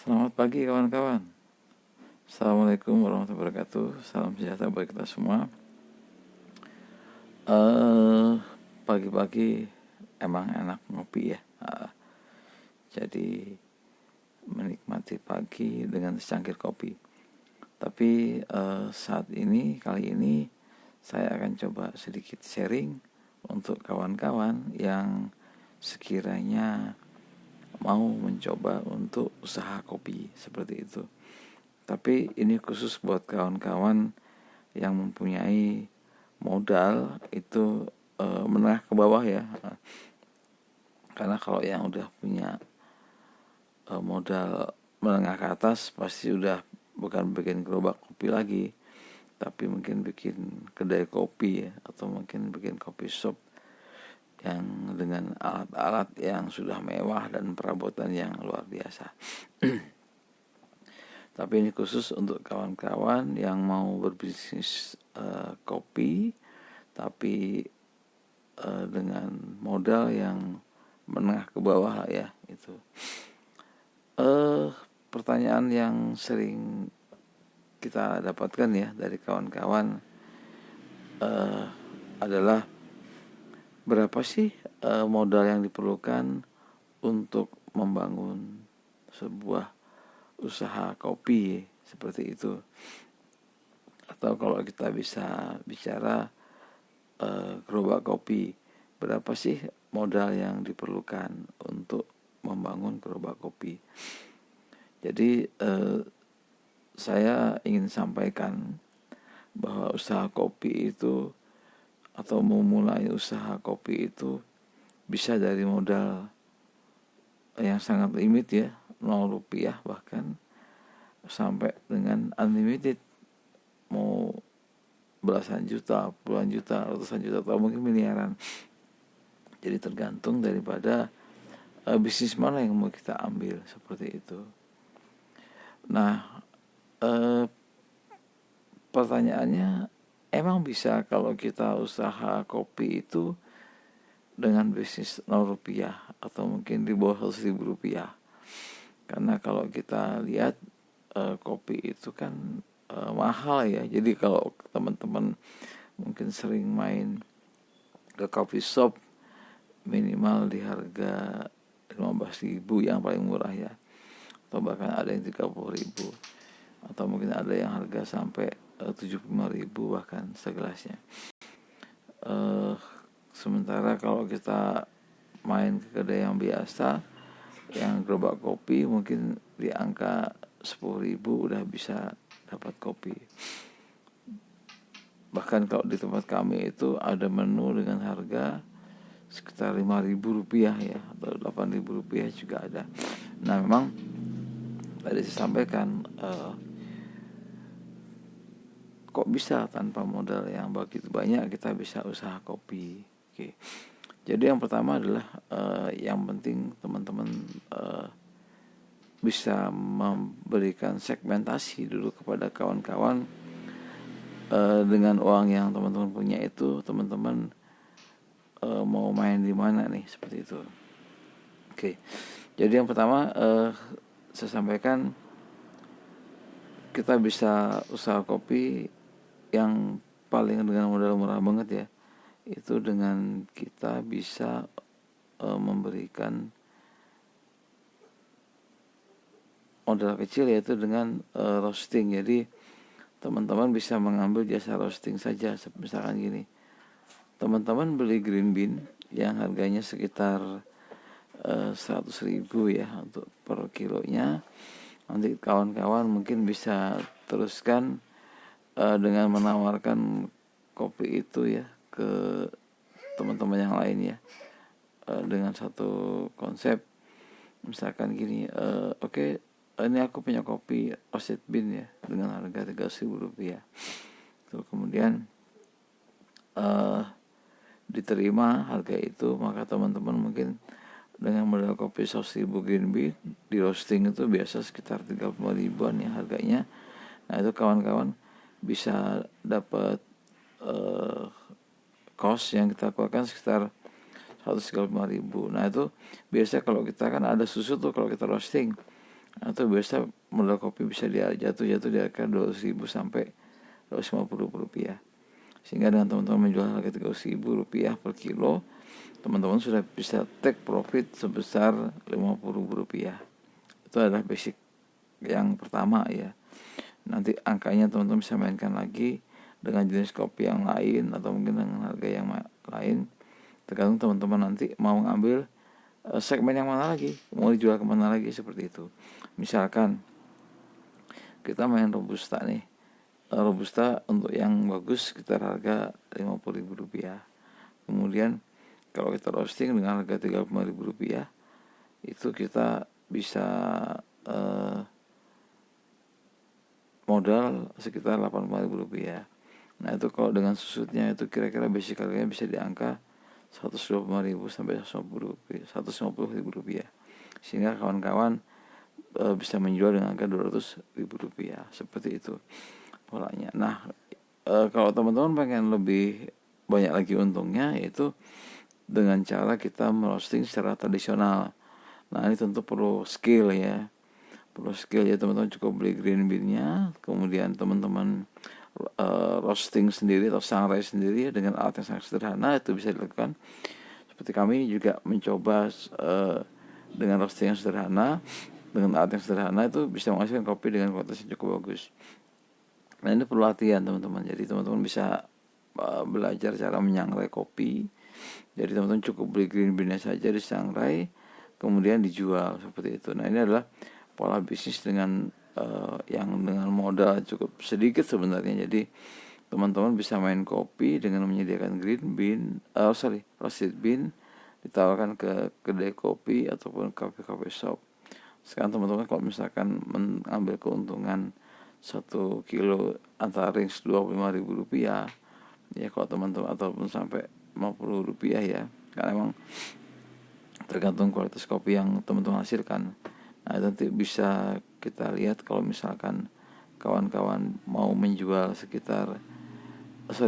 Selamat pagi kawan-kawan. Assalamualaikum warahmatullahi wabarakatuh. Salam sejahtera bagi kita semua. Pagi-pagi emang enak ngopi ya. Jadi menikmati pagi dengan secangkir kopi. Tapi kali ini saya akan coba sedikit sharing untuk kawan-kawan yang sekiranya mau mencoba untuk usaha kopi seperti itu. Tapi ini khusus buat kawan-kawan yang mempunyai modal itu menengah ke bawah ya. Karena kalau yang udah punya modal menengah ke atas pasti udah bukan bikin gerobak kopi lagi, tapi mungkin bikin kedai kopi ya, atau mungkin bikin kopi shop yang dengan alat-alat yang sudah mewah dan perabotan yang luar biasa. Tapi ini khusus untuk kawan-kawan yang mau berbisnis kopi, tapi dengan modal yang menengah ke bawah ya itu. Pertanyaan yang sering kita dapatkan ya dari kawan-kawan adalah berapa sih modal yang diperlukan untuk membangun sebuah usaha kopi seperti itu. Atau kalau kita bisa bicara gerobak kopi, berapa sih modal yang diperlukan untuk membangun gerobak kopi. Jadi saya ingin sampaikan bahwa usaha kopi itu, atau memulai usaha kopi itu bisa dari modal yang sangat limit ya, 0 rupiah bahkan, sampai dengan unlimited, mau belasan juta, puluhan juta, ratusan juta, atau mungkin miliaran. Jadi tergantung daripada bisnis mana yang mau kita ambil seperti itu. Nah, pertanyaannya, emang bisa kalau kita usaha kopi itu dengan bisnis 0 rupiah atau mungkin di bawah 100 ribu rupiah? Karena kalau kita lihat kopi itu kan mahal ya. Jadi kalau teman-teman mungkin sering main ke coffee shop, minimal di harga 15.000 yang paling murah ya, atau bahkan ada yang 30.000, atau mungkin ada yang harga sampai 75.000 bahkan segelasnya. Sementara kalau kita main ke kedai yang biasa, yang gerobak kopi, mungkin di angka 10.000 udah bisa dapat kopi. Bahkan kalau di tempat kami itu ada menu dengan harga sekitar 5.000 rupiah ya, atau 8.000 rupiah juga ada. Nah, memang tadi saya sampaikan kok bisa tanpa modal yang begitu banyak kita bisa usaha kopi. Oke. Jadi yang pertama adalah yang penting teman-teman bisa memberikan segmentasi dulu kepada kawan-kawan. Dengan uang yang teman-teman punya itu, teman-teman mau main di mana nih, seperti itu. Oke. Jadi yang pertama saya sampaikan, kita bisa usaha kopi yang paling dengan modal murah banget ya, itu dengan kita bisa memberikan modal kecil, yaitu dengan roasting. Jadi teman-teman bisa mengambil jasa roasting saja. Misalkan gini, teman-teman beli green bean yang harganya sekitar 100.000 ya untuk per kilonya. Nanti kawan-kawan mungkin bisa teruskan dengan menawarkan kopi itu ya ke teman-teman yang lain ya, dengan satu konsep. Misalkan gini, oke, ini aku punya kopi roasted bean ya dengan harga 30.000 rupiah. Terus kemudian diterima harga itu, maka teman-teman mungkin dengan modal kopi 100.000 green bean di roasting itu biasa sekitar 35 ribuan ya harganya. Nah, itu kawan-kawan bisa dapat cost yang kita keluarkan sekitar 135.000. Nah, itu biasa kalau kita kan ada susu tuh kalau kita roasting, Atau biasa modal kopi bisa jatuh di harga 200.000 sampai 250 rupiah. Sehingga dengan teman-teman menjual harga 300.000 rupiah per kilo, teman-teman sudah bisa take profit sebesar 50.000 rupiah. Itu adalah basic yang pertama ya. Nanti angkanya teman-teman bisa mainkan lagi dengan jenis kopi yang lain atau mungkin dengan harga yang lain, tergantung teman-teman nanti mau ngambil segmen yang mana lagi, mau dijual kemana lagi, seperti itu. Misalkan kita main Robusta nih, Robusta untuk yang bagus sekitar harga 50.000 rupiah. Kemudian kalau kita roasting dengan harga 35.000 rupiah, itu kita bisa modal sekitar 80.000 rupiah. Nah itu kalau dengan susutnya itu kira-kira basic harganya bisa di angka 125.000 sampai 150.000 rupiah. Sehingga kawan-kawan bisa menjual dengan harga 200.000 rupiah. Seperti itu polanya. Nah kalau teman-teman pengen lebih banyak lagi untungnya, yaitu dengan cara kita merosting secara tradisional. Nah ini tentu perlu skill ya. Teman-teman cukup beli green bean-nya, kemudian teman-teman roasting sendiri atau sangrai sendiri dengan alat yang sangat sederhana. Itu bisa dilakukan. Seperti kami juga mencoba dengan roasting yang sederhana, dengan alat yang sederhana, itu bisa menghasilkan kopi dengan kualitas yang cukup bagus. Nah ini perlu latihan teman-teman. Jadi teman-teman bisa belajar cara menyangrai kopi. Jadi teman-teman cukup beli green bean-nya saja, disangrai, kemudian dijual, seperti itu. Nah ini adalah pola bisnis dengan yang dengan modal cukup sedikit sebenarnya. Jadi teman-teman bisa main kopi dengan menyediakan green bean, roasted bean, ditawarkan ke kedai kopi ataupun coffee shop. Sekarang teman-teman kalau misalkan mengambil keuntungan 1 kilo antara range 25.000 rupiah ya, kalau teman-teman, ataupun sampai 50 rupiah ya, karena emang tergantung kualitas kopi yang teman-teman hasilkan. Nah nanti bisa kita lihat kalau misalkan kawan-kawan mau menjual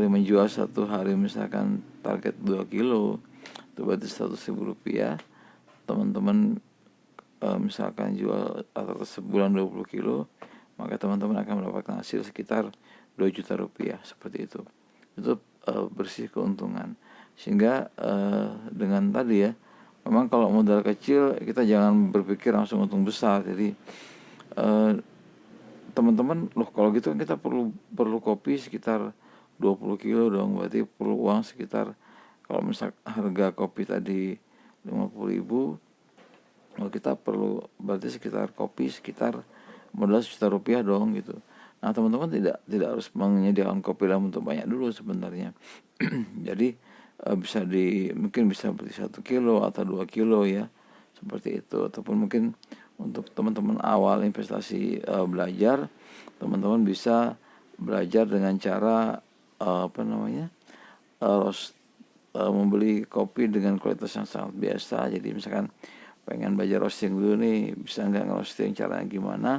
menjual satu hari misalkan target 2 kilo, itu berarti 100.000 rupiah. Teman-teman misalkan jual atau sebulan 20 kilo, maka teman-teman akan mendapatkan hasil sekitar 2 juta rupiah, seperti itu. Itu bersih keuntungan. Sehingga dengan tadi ya, memang kalau modal kecil kita jangan berpikir langsung untung besar. Jadi teman-teman, loh kalau gitu kan kita perlu kopi sekitar 20 kilo dong, berarti perlu uang sekitar, kalau misal harga kopi tadi 50.000, kalau kita perlu berarti sekitar kopi sekitar modal 1 juta rupiah dong gitu. Nah teman-teman tidak harus menyediakan kopi dalam bentuk banyak dulu sebenarnya. Jadi mungkin bisa beli 1 kilo atau 2 kilo ya, seperti itu. Ataupun mungkin untuk teman-teman awal investasi belajar, teman-teman bisa belajar dengan cara membeli kopi dengan kualitas yang sangat biasa. Jadi misalkan pengen belajar roasting dulu nih, bisa nggak ngerosting, caranya gimana.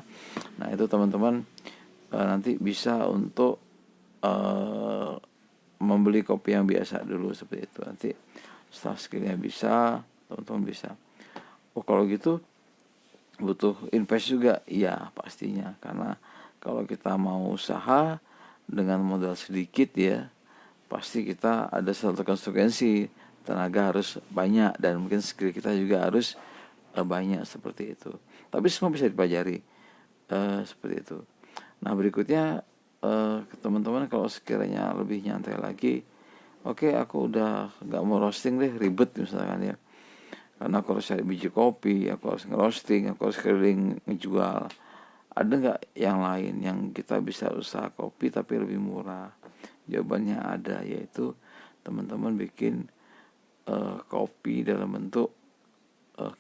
Nah itu teman-teman nanti bisa untuk membeli kopi yang biasa dulu, seperti itu. Nanti setelah skillnya bisa, teman-teman bisa. Kalau gitu butuh invest juga, iya pastinya. Karena kalau kita mau usaha dengan modal sedikit ya, pasti kita ada satu konsekuensi, tenaga harus banyak dan mungkin skill kita juga harus banyak, seperti itu. Tapi semua bisa dipelajari, seperti itu. Nah berikutnya teman-teman kalau sekiranya lebih nyantai lagi, oke, aku udah gak mau roasting deh, ribet misalkan ya, karena aku harus cari biji kopi, aku harus ngerosting, aku harus keliling ngejual. Ada gak yang lain yang kita bisa usaha kopi tapi lebih murah? Jawabannya ada, yaitu teman-teman bikin kopi dalam bentuk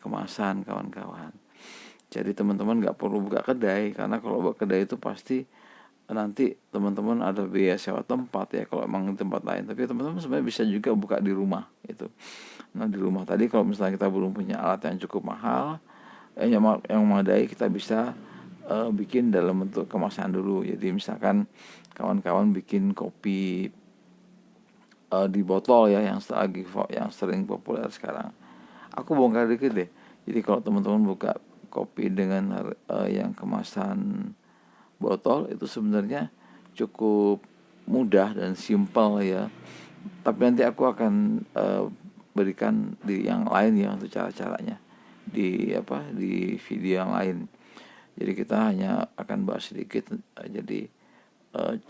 kemasan, kawan-kawan. Jadi teman-teman gak perlu buka kedai, karena kalau buka kedai itu pasti nanti teman-teman ada biaya sewa tempat ya, kalau emang di tempat lain. Tapi teman-teman sebenarnya bisa juga buka di rumah itu. Nah di rumah tadi kalau misalnya kita belum punya alat yang cukup mahal, yang memadai, kita bisa bikin dalam bentuk kemasan dulu. Jadi misalkan kawan-kawan bikin kopi di botol ya, yang sering populer sekarang. Aku bongkar dikit deh. Jadi kalau teman-teman buka kopi dengan yang kemasan botol itu sebenarnya cukup mudah dan simpel ya. Tapi nanti aku akan berikan di yang lain ya untuk cara-caranya di video yang lain. Jadi kita hanya akan bahas sedikit. Jadi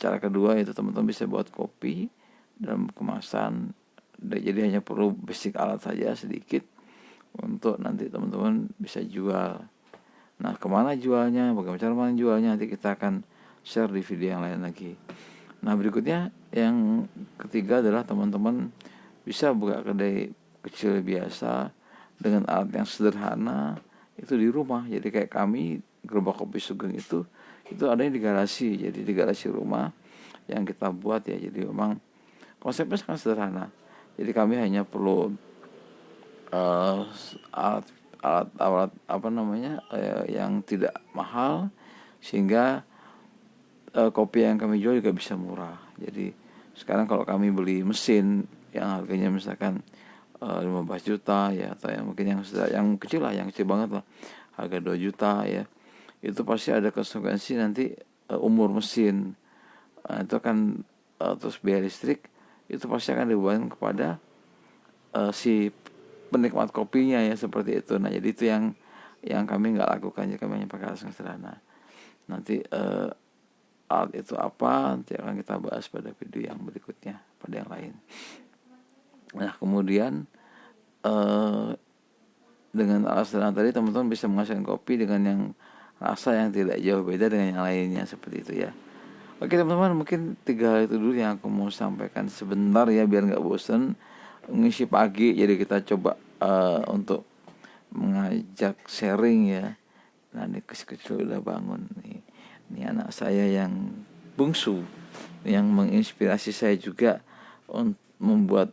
cara kedua itu teman-teman bisa buat kopi dalam kemasan. Jadi hanya perlu basic alat saja sedikit untuk nanti teman-teman bisa jual. Nah, kemana jualnya, bagaimana cara jualnya, nanti kita akan share di video yang lain lagi. Nah, berikutnya yang ketiga adalah teman-teman bisa buka kedai kecil biasa dengan alat yang sederhana itu di rumah. Jadi kayak kami Gerobak Kopi Sugeng itu adanya di garasi. Jadi di garasi rumah yang kita buat ya. Jadi memang konsepnya sangat sederhana. Jadi kami hanya perlu alat yang tidak mahal sehingga kopi yang kami jual juga bisa murah. Jadi sekarang kalau kami beli mesin yang harganya misalkan 15 juta ya, atau yang mungkin yang kecil lah, yang kecil banget lah, harga 2 juta ya, itu pasti ada konsekuensi nanti umur mesin. Itu akan terus biaya listrik itu pasti akan dibebankan kepada si penikmat kopinya ya, seperti itu. Nah, jadi itu yang kami nggak lakukan, jadi kami hanya pakai alat yang sederhana. Nanti alat itu apa nanti akan kita bahas pada video yang berikutnya, pada yang lain. Nah, kemudian dengan alat sederhana tadi teman-teman bisa menghasilkan kopi dengan yang rasa yang tidak jauh beda dengan yang lainnya, seperti itu ya. Oke teman-teman, mungkin 3 hal itu dulu yang aku mau sampaikan sebentar ya, biar nggak bosen ngisi pagi. Jadi kita coba untuk mengajak sharing ya. Nah, ini kecil udah bangun nih. Ini anak saya yang bungsu yang menginspirasi saya juga untuk membuat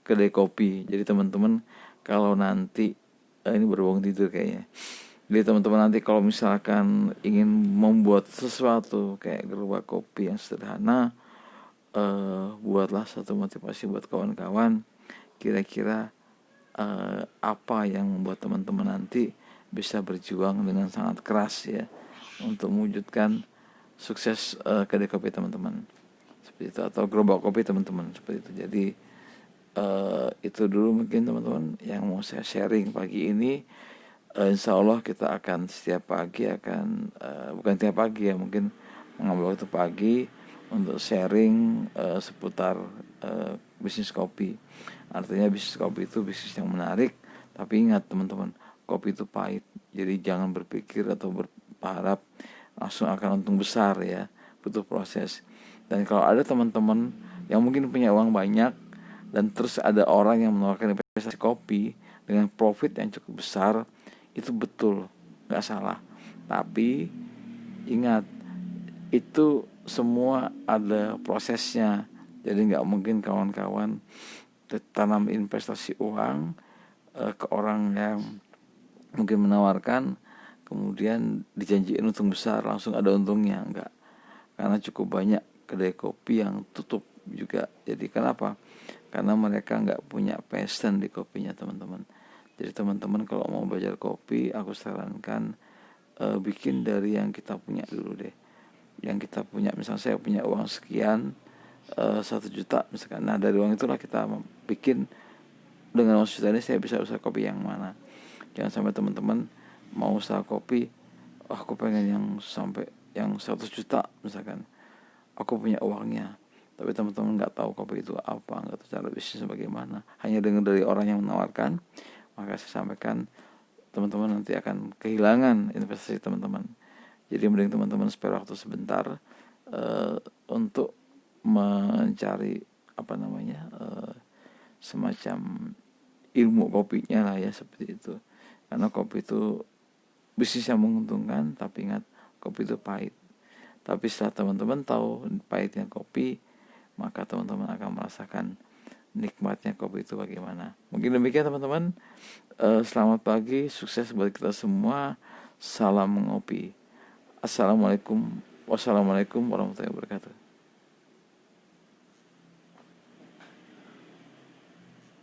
kedai kopi. Jadi teman-teman kalau nanti ini berbohong tidur kayaknya. Jadi teman-teman nanti kalau misalkan ingin membuat sesuatu kayak gerobak kopi yang sederhana, buatlah satu motivasi buat kawan-kawan. Kira-kira apa yang membuat teman-teman nanti bisa berjuang dengan sangat keras ya untuk mewujudkan sukses kedai kopi teman-teman, seperti itu, atau gerobak kopi teman-teman, seperti itu. Jadi itu dulu mungkin teman-teman yang mau saya sharing pagi ini. Insya Allah kita akan setiap pagi bukan tiap pagi ya, mungkin mengambil waktu pagi untuk sharing seputar bisnis kopi. Artinya bisnis kopi itu bisnis yang menarik, tapi ingat teman-teman, kopi itu pahit. Jadi jangan berpikir atau berharap langsung akan untung besar ya, butuh proses. Dan kalau ada teman-teman yang mungkin punya uang banyak dan terus ada orang yang menawarkan investasi kopi dengan profit yang cukup besar, itu betul, nggak salah. Tapi ingat, itu semua ada prosesnya. Jadi nggak mungkin kawan-kawan tanam investasi uang ke orang yang mungkin menawarkan kemudian dijanjiin untung besar langsung ada untungnya, enggak. Karena cukup banyak kedai kopi yang tutup juga. Jadi kenapa? Karena mereka nggak punya passion di kopinya teman-teman. Jadi teman-teman kalau mau belajar kopi, aku sarankan bikin dari yang kita punya dulu deh. Yang kita punya, misalnya saya punya uang sekian, 1 juta misalkan. Nah, dari uang itulah kita bikin, dengan uang juta ini saya bisa usaha kopi yang mana. Jangan sampai teman-teman mau usaha kopi, aku pengen yang sampai yang 100 juta misalkan, aku punya uangnya, tapi teman-teman nggak tahu kopi itu apa, nggak tahu cara bisnisnya bagaimana, hanya dengar dari orang yang menawarkan, maka saya sampaikan teman-teman nanti akan kehilangan investasi teman-teman. Jadi mending teman-teman spare waktu sebentar untuk mencari semacam ilmu kopinya lah ya, seperti itu. Karena kopi itu bisnis yang menguntungkan, tapi ingat, kopi itu pahit. Tapi setelah teman-teman tahu pahitnya kopi, maka teman-teman akan merasakan nikmatnya kopi itu bagaimana. Mungkin demikian teman-teman. Selamat pagi, sukses buat kita semua. Salam ngopi. Wassalamualaikum warahmatullahi wabarakatuh.